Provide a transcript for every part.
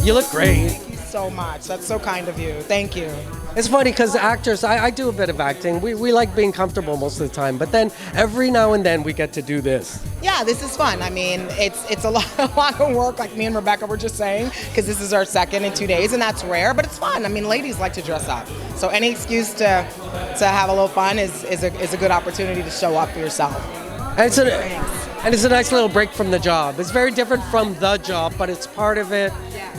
You look great. Thank you so much. That's so kind of you. Thank you. It's funny because actors, I do a bit of acting. We like being comfortable most of the time, but then every now and then we get to do this. Yeah, this is fun. I mean, it's a lot of work, like me and Rebecca were just saying, because this is our second in 2 days, and that's rare, but it's fun. I mean, ladies like to dress up. So any excuse to have a little fun is a good opportunity to show up for yourself. And it's a nice little break from the job. It's very different from the job, but it's part of it,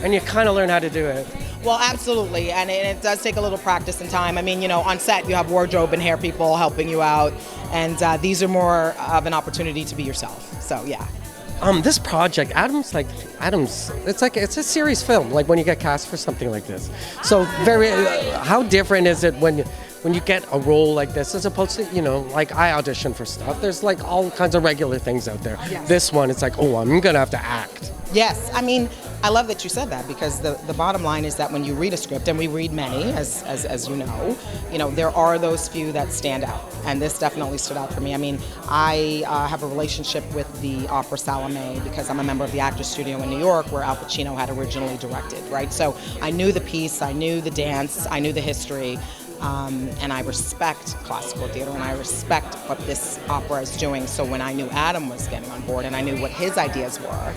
and you kind of learn how to do it. Well, absolutely, and it does take a little practice and time. I mean, on set you have wardrobe and hair people helping you out, and these are more of an opportunity to be yourself. So yeah. This project, Adam's, it's a serious film. Like when you get cast for something like this. So how different is it when you get a role like this as opposed to like I audition for stuff. There's like all kinds of regular things out there. Yes. This one, it's like, oh, I'm gonna have to act. Yes, I mean, I love that you said that because the bottom line is that when you read a script, and we read many, as you know, there are those few that stand out, and this definitely stood out for me. I mean, I have a relationship with the opera Salome because I'm a member of the Actors Studio in New York where Al Pacino had originally directed, right? So I knew the piece, I knew the dance, I knew the history. And I respect classical theater and I respect what this opera is doing. So when I knew Adam was getting on board and I knew what his ideas were,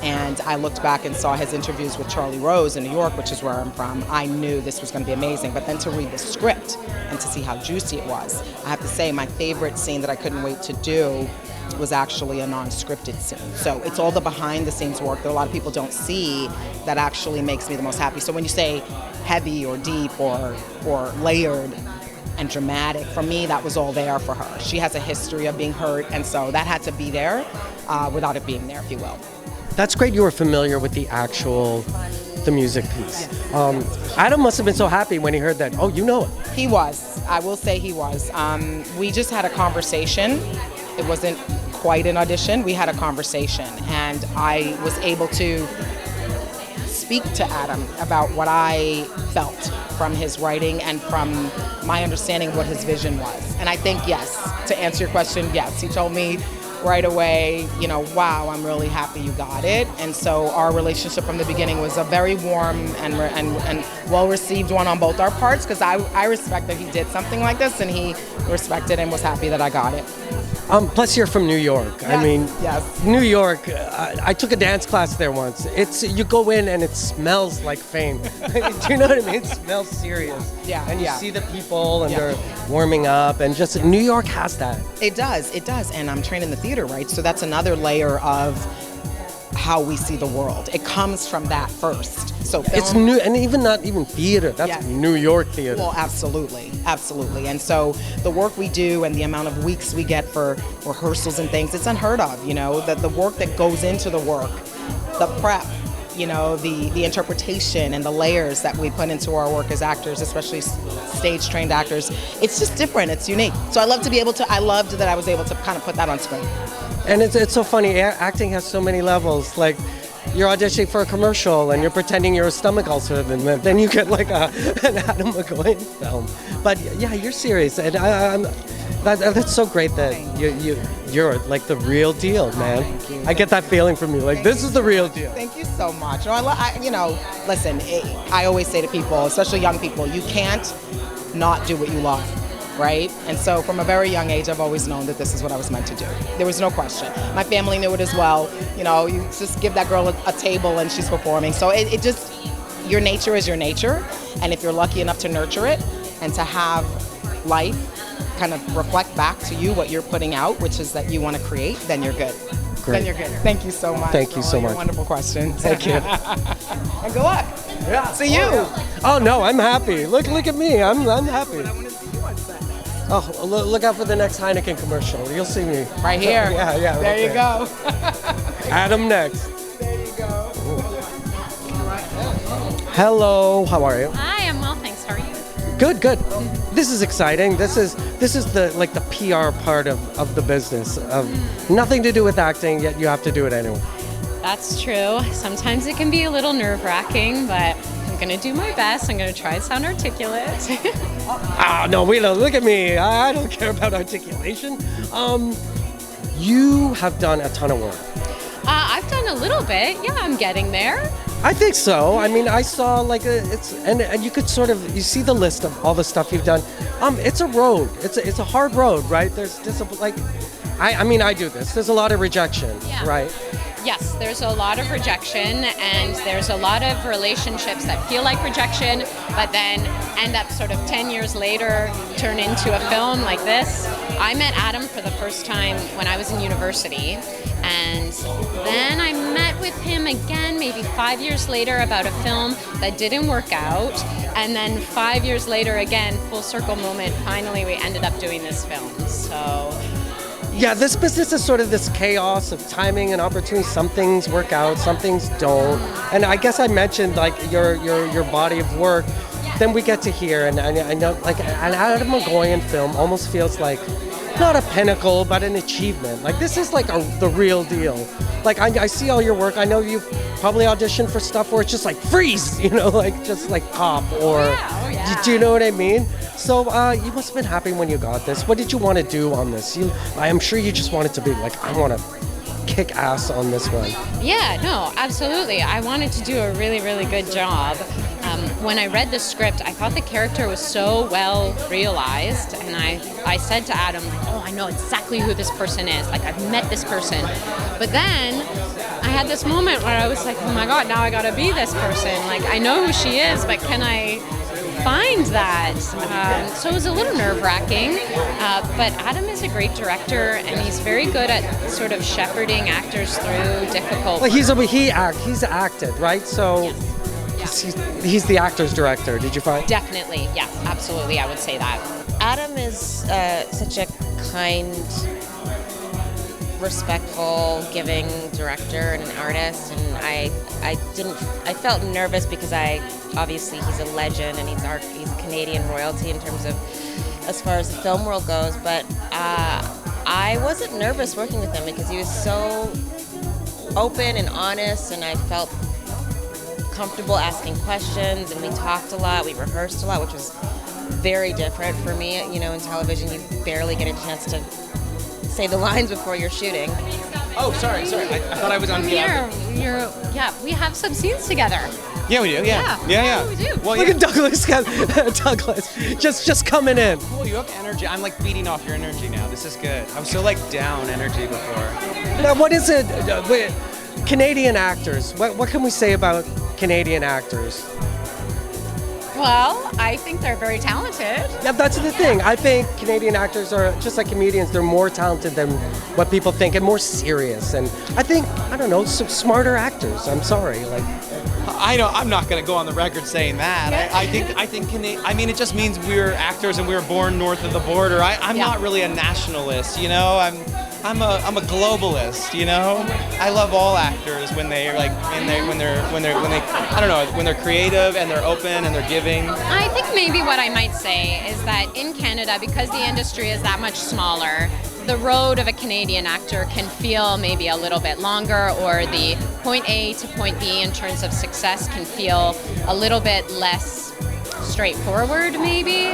and I looked back and saw his interviews with Charlie Rose in New York, which is where I'm from, I knew this was going to be amazing. But then to read the script and to see how juicy it was, I have to say my favorite scene that I couldn't wait to do was actually a non-scripted scene. So it's all the behind-the-scenes work that a lot of people don't see that actually makes me the most happy. So when you say heavy or deep or layered and dramatic, for me that was all there for her. She has a history of being hurt, and so that had to be there without it being there, if you will. That's great you were familiar with the music piece. Adam must have been so happy when he heard that. Oh, you know it. He was. I will say he was. We just had a conversation. It wasn't quite an audition. We had a conversation, and I was able to speak to Adam about what I felt from his writing and from my understanding of what his vision was. And I think, yes, to answer your question, yes, he told me right away, wow, I'm really happy you got it. And so our relationship from the beginning was a very warm and well-received one on both our parts, because I respect that he did something like this, and he respected and was happy that I got it. Plus, you're from New York. Yes, I mean, yes. New York. I took a dance class there once. You go in and it smells like fame. Do you know what I mean? It smells serious. Yeah. And you see the people and they're warming up, and just New York has that. It does. And I'm trained in the theater, right? So that's another layer of how we see the world. It comes from that first. So it's new, and not even theater. That's New York theater. Well, absolutely. And so the work we do and the amount of weeks we get for rehearsals and things, it's unheard of. That the work that goes into the work, the prep, the interpretation and the layers that we put into our work as actors, especially stage-trained actors. It's just different. It's unique. So I loved that I was able to kind of put that on screen. And it's so funny. Acting has so many levels. Like, you're auditioning for a commercial and you're pretending you're a stomach ulcer, and then you get like an Atom Egoyan film. But yeah, you're serious, and that's so great that you're like the real deal, man. Thank you. I get that feeling from you. Like, this is the real deal. Thank you so much. Listen, I always say to people, especially young people, you can't not do what you love. Right? And so from a very young age, I've always known that this is what I was meant to do. There was no question. My family knew it as well. You just give that girl a table and she's performing. So it just, your nature is your nature. And if you're lucky enough to nurture it and to have life kind of reflect back to you what you're putting out, which is that you want to create, then you're good. Great. Then you're good. Thank you so much. Thank you so much. Wonderful questions. Thank you. And good luck. Yeah. See you. Oh no, I'm happy. Look at me. I'm happy. I want to see you on set. Oh, look out for the next Heineken commercial. You'll see me. Right here. Yeah. There you go. Adam next. There you go. Hello, how are you? Hi, I'm well, thanks. How are you? Good. This is exciting. This is the PR part of the business. Of nothing to do with acting, yet you have to do it anyway. That's true. Sometimes it can be a little nerve-wracking, but I'm going to do my best. I'm going to try to sound articulate. No, look at me. I don't care about articulation. You have done a ton of work. I've done a little bit. Yeah, I'm getting there. I think so. I mean, I saw like and you could sort of you see the list of all the stuff you've done. It's a road. It's a hard road, right? There's just I mean, I do this. There's a lot of rejection, right? Yes, there's a lot of rejection, and there's a lot of relationships that feel like rejection, but then end up sort of 10 years later turn into a film like this. I met Adam for the first time when I was in university, and then I met with him again maybe 5 years later about a film that didn't work out, and then 5 years later again, full circle moment, finally we ended up doing this film. So yeah, this business is sort of this chaos of timing and opportunity. Some things work out, some things don't. And I guess I mentioned like your body of work. Then we get to here, and I know like an Atom Egoyan film almost feels like not a pinnacle, but an achievement. Like this is like the real deal. Like I see all your work. I know you've probably auditioned for stuff where it's just like freeze, like just like pop or. Do you know what I mean? So you must have been happy when you got this. What did you want to do on this? I am sure you just wanted to be like, I want to kick ass on this one. Yeah, no, absolutely. I wanted to do a really, really good job. When I read the script, I thought the character was so well realized, and I said to Adam, oh, I know exactly who this person is. Like, I've met this person. But then I had this moment where I was like, oh my God, now I gotta be this person. Like, I know who she is, but can I find that? So it was a little nerve-wracking, but Adam is a great director, and he's very good at sort of shepherding actors through difficult. Well, he's acted, right? So he's the actor's director. Did you find? Definitely, yes, absolutely. I would say that. Adam is such a kind, respectful, giving director and an artist, and I felt nervous because obviously he's a legend and he's Canadian royalty in terms of as far as the film world goes, but I wasn't nervous working with him because he was so open and honest, and I felt comfortable asking questions, and we talked a lot, we rehearsed a lot, which was very different for me. In television you barely get a chance to say the lines before you're shooting. Oh, sorry. I thought I was on Here, we have some scenes together. Yeah, we do. Yeah. We do. Well, Look at Douglas. Douglas, just coming in. Cool, you have energy. I'm like feeding off your energy now. This is good. I was so like down energy before. Now, what is it? Canadian actors. What can we say about Canadian actors? Well, I think they're very talented. Yeah, that's the thing. I think Canadian actors are just like comedians. They're more talented than what people think, and more serious. And I think, I don't know, some smarter actors. I'm sorry, like. I know. I'm not going to go on the record saying that. I think. I mean, it just means we're actors and we were born north of the border. I'm not really a nationalist. I'm a globalist. I love all actors when they're like when they're creative and they're open and they're giving. I think maybe what I might say is that in Canada, because the industry is that much smaller, the road of a Canadian actor can feel maybe a little bit longer, or the point A to point B in terms of success can feel a little bit less straightforward, maybe.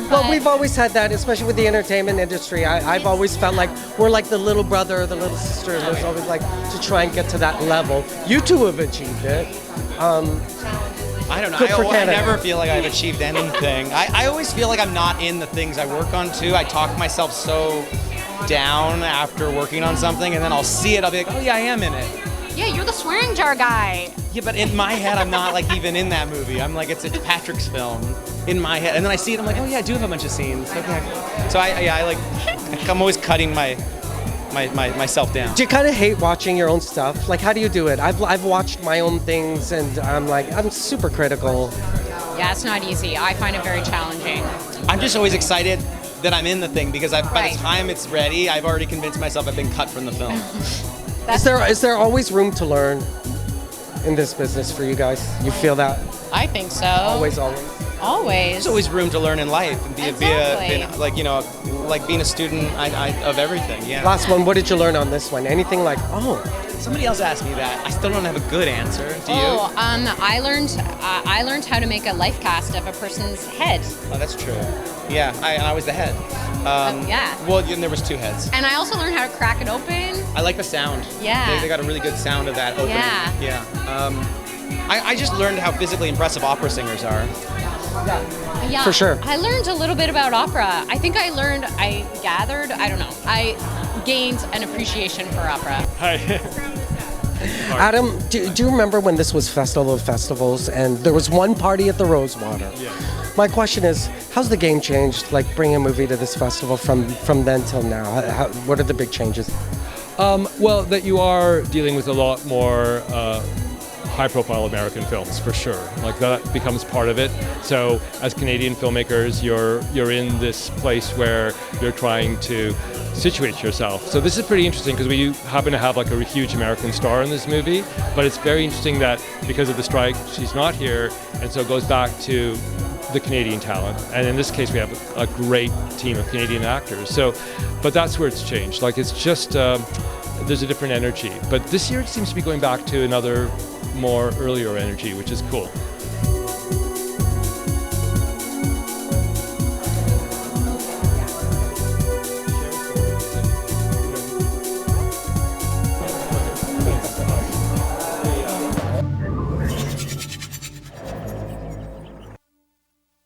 Well, we've always had that, especially with the entertainment industry. I've always felt like we're like the little brother or the little sister, and there's always like to try and get to that level. You two have achieved it. I don't know. I never feel like I've achieved anything. I always feel like I'm not in the things I work on too. I talk myself so down after working on something, and then I'll see it. I'll be like, oh yeah, I am in it. Yeah, you're the swearing jar guy. Yeah, but in my head, I'm not like even in that movie. I'm like, it's Patrick's film in my head, and then I see it. I'm like, oh yeah, I do have a bunch of scenes. Okay. So I'm always cutting myself down. Do you kind of hate watching your own stuff? Like, how do you do it? I've watched my own things, and I'm super critical. Yeah, it's not easy. I find it very challenging. I'm just always excited that I'm in the thing because by the time it's ready, I've already convinced myself I've been cut from the film. Is there always room to learn in this business for you guys? You feel that? I think so. Always. Always. There's always room to learn in life and like being a student of everything. Yeah. Last one. What did you learn on this one? Anything like Somebody else asked me that. I still don't have a good answer. Do you? I learned how to make a life cast of a person's head. Oh, that's true. Yeah, I was the head. Yeah. Well, and there was two heads. And I also learned how to crack it open. I like the sound. Yeah. They got a really good sound of that opening. Yeah. I just learned how physically impressive opera singers are. Yeah, For sure. I learned a little bit about opera. I think I gained an appreciation for opera. Hi. Adam, do you remember when this was Festival of Festivals and there was one party at the Rosewater? Yeah. My question is, how's the game changed, like bringing a movie to this festival from then till now? What are the big changes? Well, that you are dealing with a lot more high-profile American films, for sure. Like that becomes part of it. So, as Canadian filmmakers, you're in this place where you're trying to situate yourself. So this is pretty interesting because we happen to have like a huge American star in this movie, but it's very interesting that because of the strike, she's not here, and so it goes back to the Canadian talent. And in this case, we have a great team of Canadian actors. So, but that's where it's changed. Like it's just, there's a different energy. But this year it seems to be going back to another more earlier energy, which is cool.